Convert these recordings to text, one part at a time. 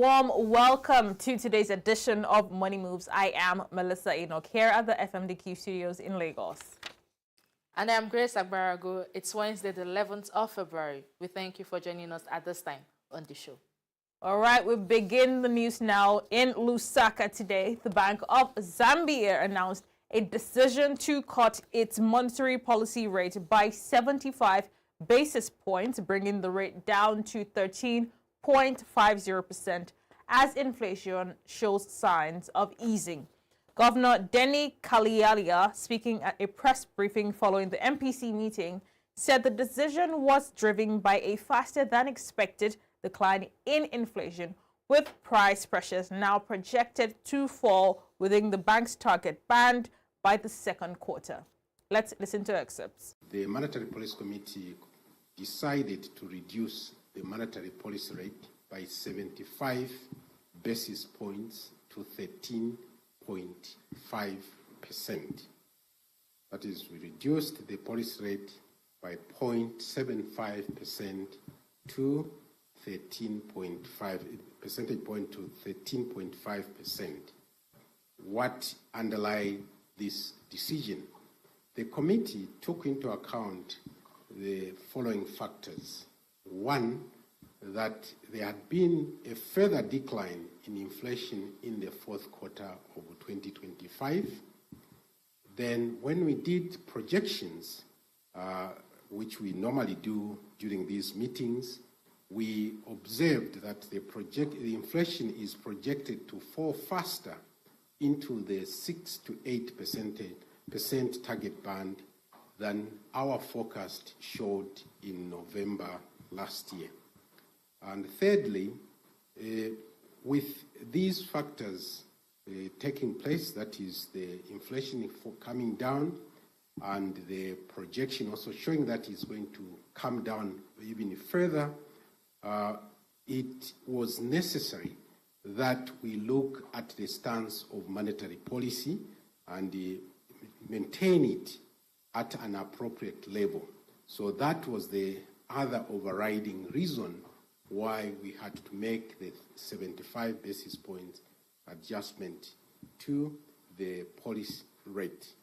warm welcome to today's edition of Money Moves. I am Melissa Enoch here at the FMDQ studios in Lagos. And I'm Grace Agbarago. It's Wednesday, the 11th of February. We thank you for joining us at this time on the show. All right, we begin the news now in Lusaka today. The Bank of Zambia announced a decision to cut its monetary policy rate by 75 basis points, bringing the rate down to 13.50% as inflation shows signs of easing. Governor Denny Kalialia, speaking at a press briefing following the MPC meeting, said the decision was driven by a faster than expected decline in inflation, with price pressures now projected to fall within the bank's target band by the second quarter. Let's listen to excerpts. The Monetary Policy Committee decided to reduce the monetary policy rate by 75 basis points to 13.5%. That is, we reduced the policy rate by 0.75% to 13.5 percentage point to 13.5%. What underlies this decision? The committee took into account the following factors. One, that there had been a further decline in inflation in the fourth quarter of 2025. Then when we did projections, which we normally do during these meetings, we observed that the inflation is projected to fall faster into the 6 to 8% target band than our forecast showed in November last year. And thirdly, with these factors taking place, that is the inflation coming down and the projection also showing that it's going to come down even further, it was necessary that we look at the stance of monetary policy and maintain it at an appropriate level. So that was the other overriding reason why we had to make the 75 basis points adjustment to the policy rate.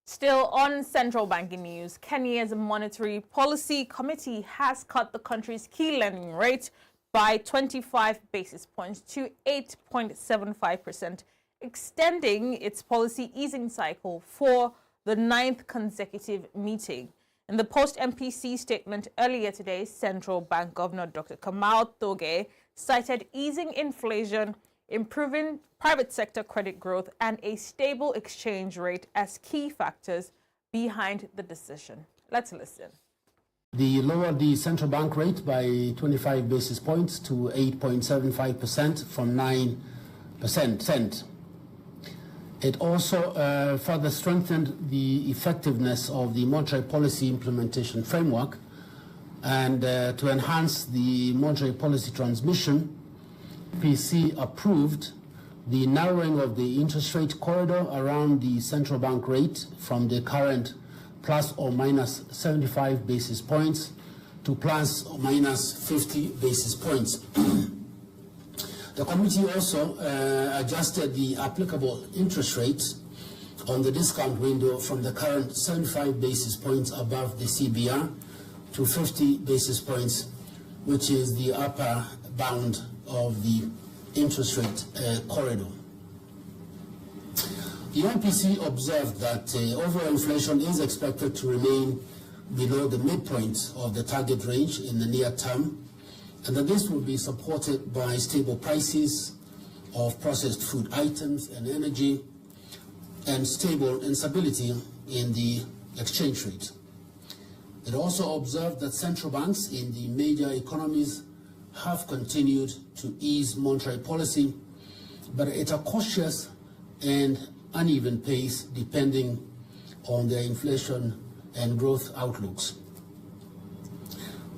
Still on central banking news, Kenya's Monetary Policy Committee has cut the country's key lending rate by 25 basis points to 8.75%, extending its policy easing cycle for the 9th consecutive meeting. In the post-MPC statement earlier today, Central Bank Governor Dr. Kamau Thoge cited easing inflation, improving private sector credit growth, and a stable exchange rate as key factors behind the decision. Let's listen. They lowered the central bank rate by 25 basis points to 8.75% from 9%. It also further strengthened the effectiveness of the monetary policy implementation framework, and to enhance the monetary policy transmission, PC approved the narrowing of the interest rate corridor around the central bank rate from the current plus or minus 75 basis points to plus or minus 50 basis points. The committee also adjusted the applicable interest rates on the discount window from the current 75 basis points above the CBR to 50 basis points, which is the upper bound of the interest rate corridor. The MPC observed that overall inflation is expected to remain below the midpoint of the target range in the near term, and that this will be supported by stable prices of processed food items and energy, and stability in the exchange rate. It also observed that central banks in the major economies have continued to ease monetary policy, but at a cautious and uneven pace depending on their inflation and growth outlooks.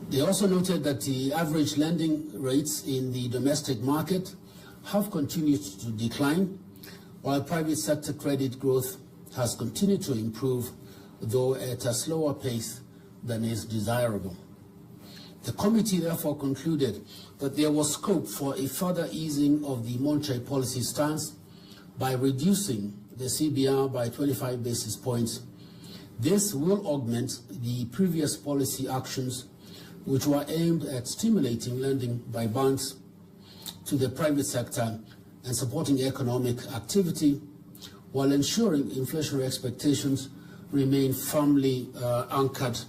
They also noted that the average lending rates in the domestic market have continued to decline, while private sector credit growth has continued to improve, though at a slower pace than is desirable. The committee therefore concluded that there was scope for a further easing of the monetary policy stance by reducing the CBR by 25 basis points. This will augment the previous policy actions which were aimed at stimulating lending by banks to the private sector and supporting economic activity while ensuring inflationary expectations remain firmly anchored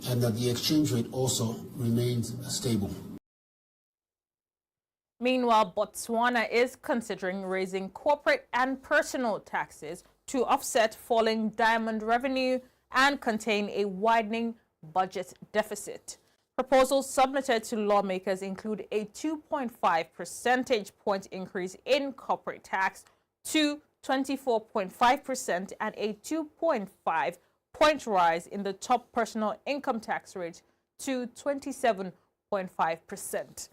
and that the exchange rate also remains stable. Meanwhile, Botswana is considering raising corporate and personal taxes to offset falling diamond revenue and contain a widening budget deficit. Proposals submitted to lawmakers include a 2.5 percentage point increase in corporate tax to 24.5% and a 2.5 point rise in the top personal income tax rate to 27.5%.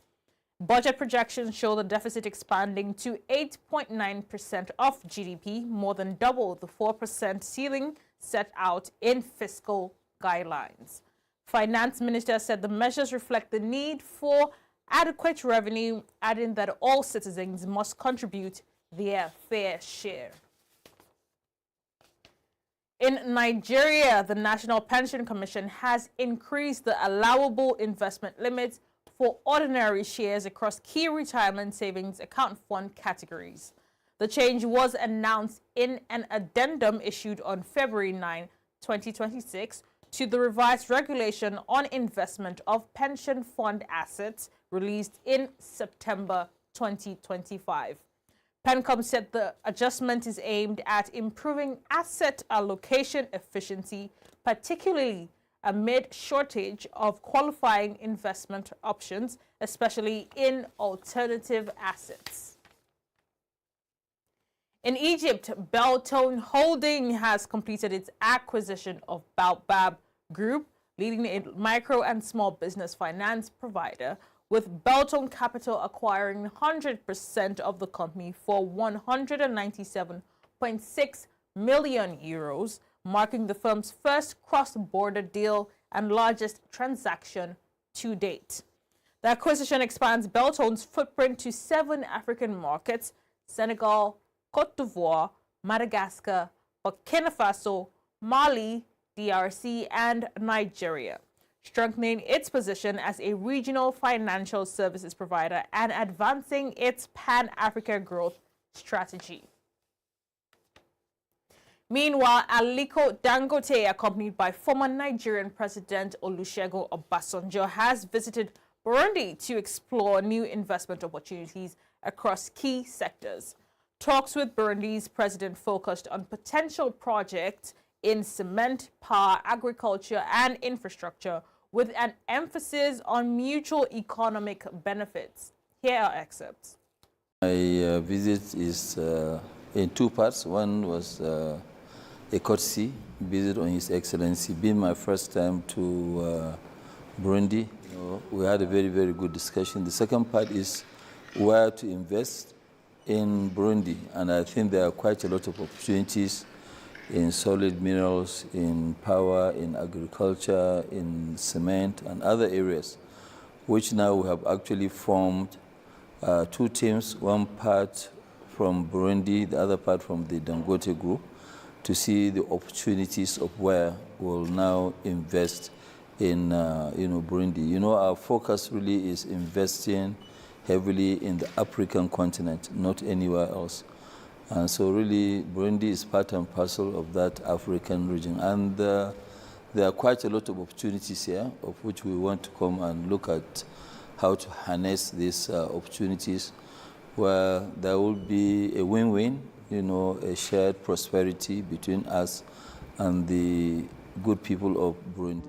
Budget projections show the deficit expanding to 8.9% of GDP, more than double the 4% ceiling set out in fiscal guidelines. Finance Minister said the measures reflect the need for adequate revenue, adding that all citizens must contribute their fair share. In Nigeria, the National Pension Commission has increased the allowable investment limits for ordinary shares across key retirement savings account fund categories. The change was announced in an addendum issued on February 9, 2026 to the revised regulation on investment of pension fund assets released in September 2025. PENCOM said the adjustment is aimed at improving asset allocation efficiency, particularly amid shortage of qualifying investment options, especially in alternative assets. In Egypt, Beltone Holding has completed its acquisition of Baobab Group, leading a micro and small business finance provider, with Beltone Capital acquiring 100% of the company for 197.6 million euros, marking the firm's first cross-border deal and largest transaction to date. The acquisition expands Beltone's footprint to 7 African markets: Senegal, Cote d'Ivoire, Madagascar, Burkina Faso, Mali, DRC, and Nigeria, strengthening its position as a regional financial services provider and advancing its Pan-Africa growth strategy. Meanwhile, Aliko Dangote, accompanied by former Nigerian President Olusegun Obasanjo, has visited Burundi to explore new investment opportunities across key sectors. Talks with Burundi's president focused on potential projects in cement, power, agriculture, and infrastructure, with an emphasis on mutual economic benefits. Here are excerpts. My visit is in 2 parts. One was a courtesy visit on His Excellency, being my first time to Burundi. We had a very, very good discussion. The second part is where to invest in Burundi, and I think there are quite a lot of opportunities in solid minerals, in power, in agriculture, in cement, and other areas, which now we have actually formed 2 teams, one part from Burundi, the other part from the Dangote Group, to see the opportunities of where we'll now invest in Burundi. Our focus really is investing heavily in the African continent, not anywhere else. And so really, Burundi is part and parcel of that African region. And there are quite a lot of opportunities here, of which we want to come and look at how to harness these opportunities, where there will be a win-win, a shared prosperity between us and the good people of Burundi.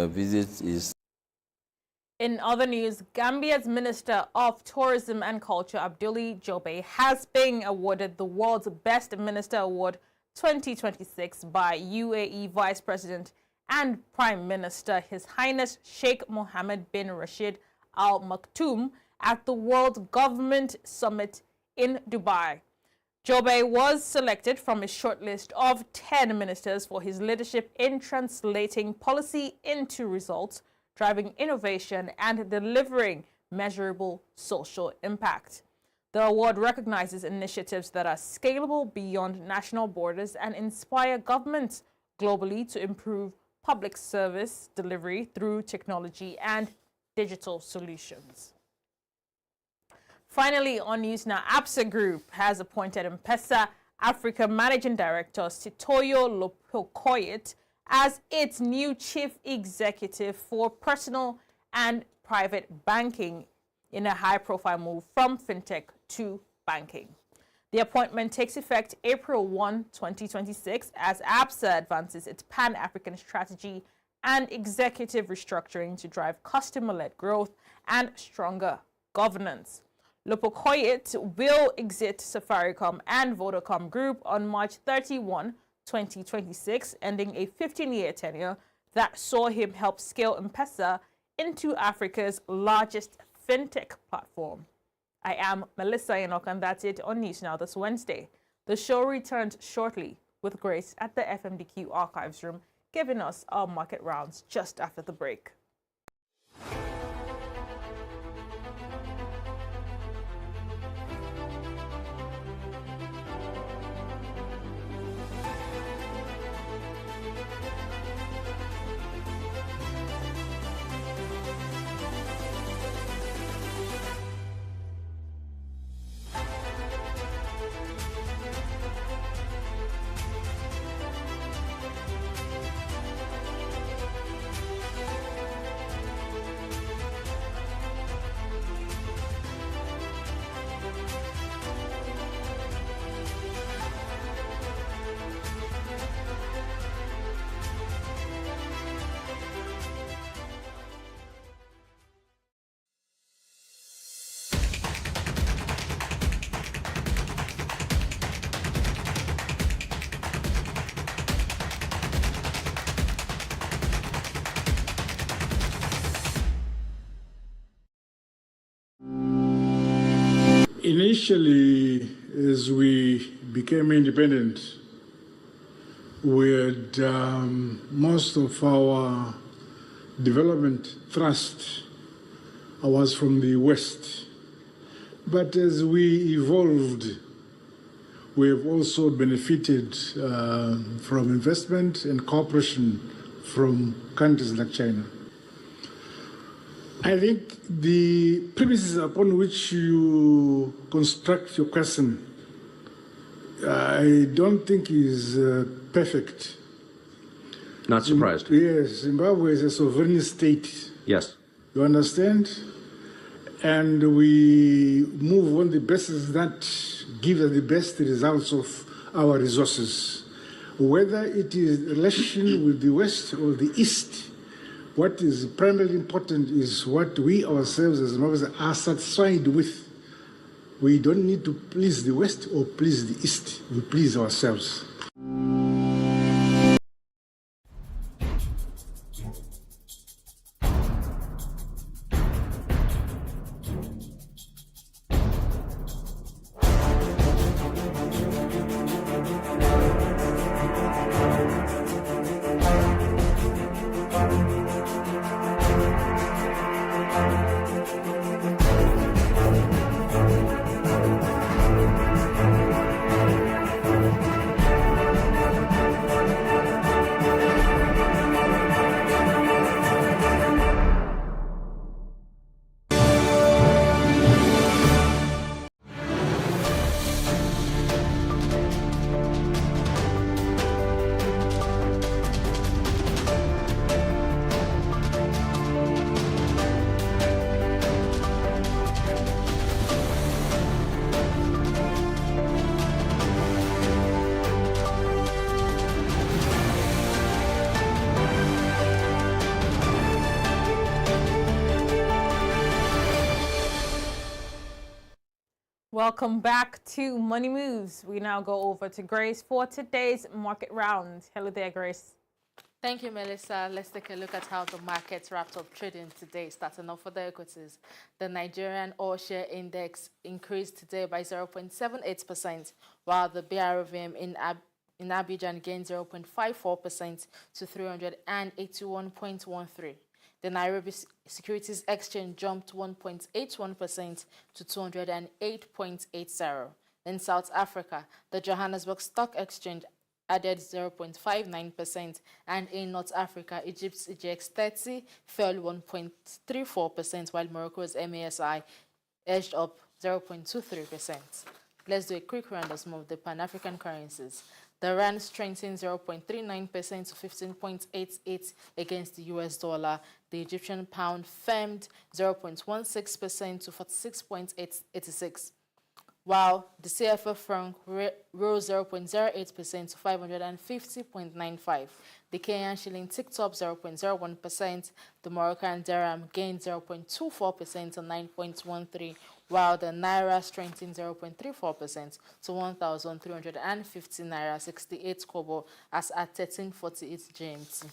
visit is... In other news, Gambia's Minister of Tourism and Culture, Abdoulaye Jobe, has been awarded the World's Best Minister Award 2026 by UAE Vice President and Prime Minister His Highness Sheikh Mohammed bin Rashid Al Maktoum at the World Government Summit in Dubai. Jobe was selected from a shortlist of 10 ministers for his leadership in translating policy into results, driving innovation, and delivering measurable social impact. The award recognizes initiatives that are scalable beyond national borders and inspire governments globally to improve public service delivery through technology and digital solutions. Finally, on news now, Absa Group has appointed M-Pesa Africa Managing Director Sitoyo Lopokoyet as its new chief executive for personal and private banking in a high-profile move from fintech to banking. The appointment takes effect April 1, 2026, as Absa advances its Pan-African strategy and executive restructuring to drive customer-led growth and stronger governance. Lopokoyet will exit Safaricom and Vodacom Group on March 31, 2026, ending a 15-year tenure that saw him help scale M-Pesa into Africa's largest fintech platform. I am Melissa Enoch, and that's it on News Now this Wednesday. The show returns shortly with Grace at the FMDQ Archives Room, giving us our market rounds just after the break. Initially, as we became independent, we had most of our development thrust was from the West. But as we evolved, we have also benefited from investment and cooperation from countries like China. I think the premises upon which you construct your question, I don't think is perfect. Not surprised. Yes, Zimbabwe is a sovereign state. Yes. You understand? And we move on the basis that gives us the best results of our resources. Whether it is relation with the West or the East, what is primarily important is what we ourselves as Zimbabweans are satisfied with. We don't need to please the West or please the East. We please ourselves. Welcome back to Money Moves. We now go over to Grace for today's market round. Hello there, Grace. Thank you, Melissa. Let's take a look at how the markets wrapped up trading today. Starting off with the equities, the Nigerian All Share Index increased today by 0.78%, while the BRVM in Abidjan gained 0.54% to 381.13. The Nairobi Securities Exchange jumped 1.81% to 208.80. In South Africa, the Johannesburg Stock Exchange added 0.59%, and in North Africa, Egypt's EGX30 fell 1.34%, while Morocco's MASI edged up 0.23%. Let's do a quick round of some of the Pan-African currencies. The rand strengthened 0.39% to 15.88 against the US dollar. The Egyptian pound firmed 0.16% to 46.86, while the CFA franc rose 0.08% to 550.95. The Kenyan shilling ticked up 0.01%. The Moroccan dirham gained 0.24% to 9.13, while the naira strengthened 0.34% to 1,350 naira 68 kobo as at 13:48 GMT.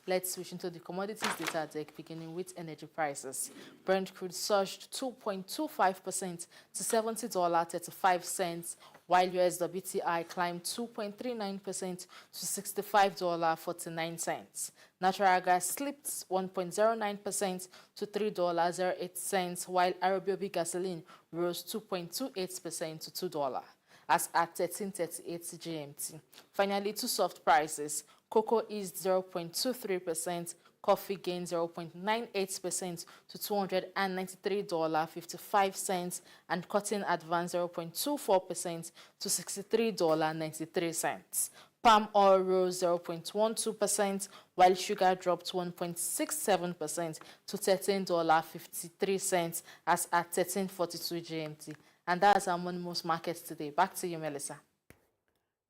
Let's switch into the commodities data deck, beginning with energy prices. Brent crude surged 2.25% to $70.35, while US WTI climbed 2.39% to $65.49. Natural gas slipped 1.09% to $3.08, while Arabian gasoline rose 2.28% to $2 as at 13:38 GMT. Finally, to soft prices. Cocoa eased 0.23%, coffee gained 0.98% to $293.55, and cotton advanced 0.24% to $63.93. Palm oil rose 0.12%, while sugar dropped 1.67% to $13.53 as at 13:42 GMT. And that's our Money Moves markets today. Back to you, Melissa.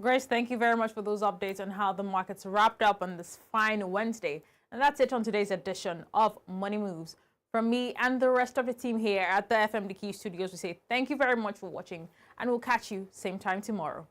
Grace, thank you very much for those updates on how the markets wrapped up on this fine Wednesday. And that's it on today's edition of Money Moves. From me and the rest of the team here at the FMDQ studios, we say thank you very much for watching, and we'll catch you same time tomorrow.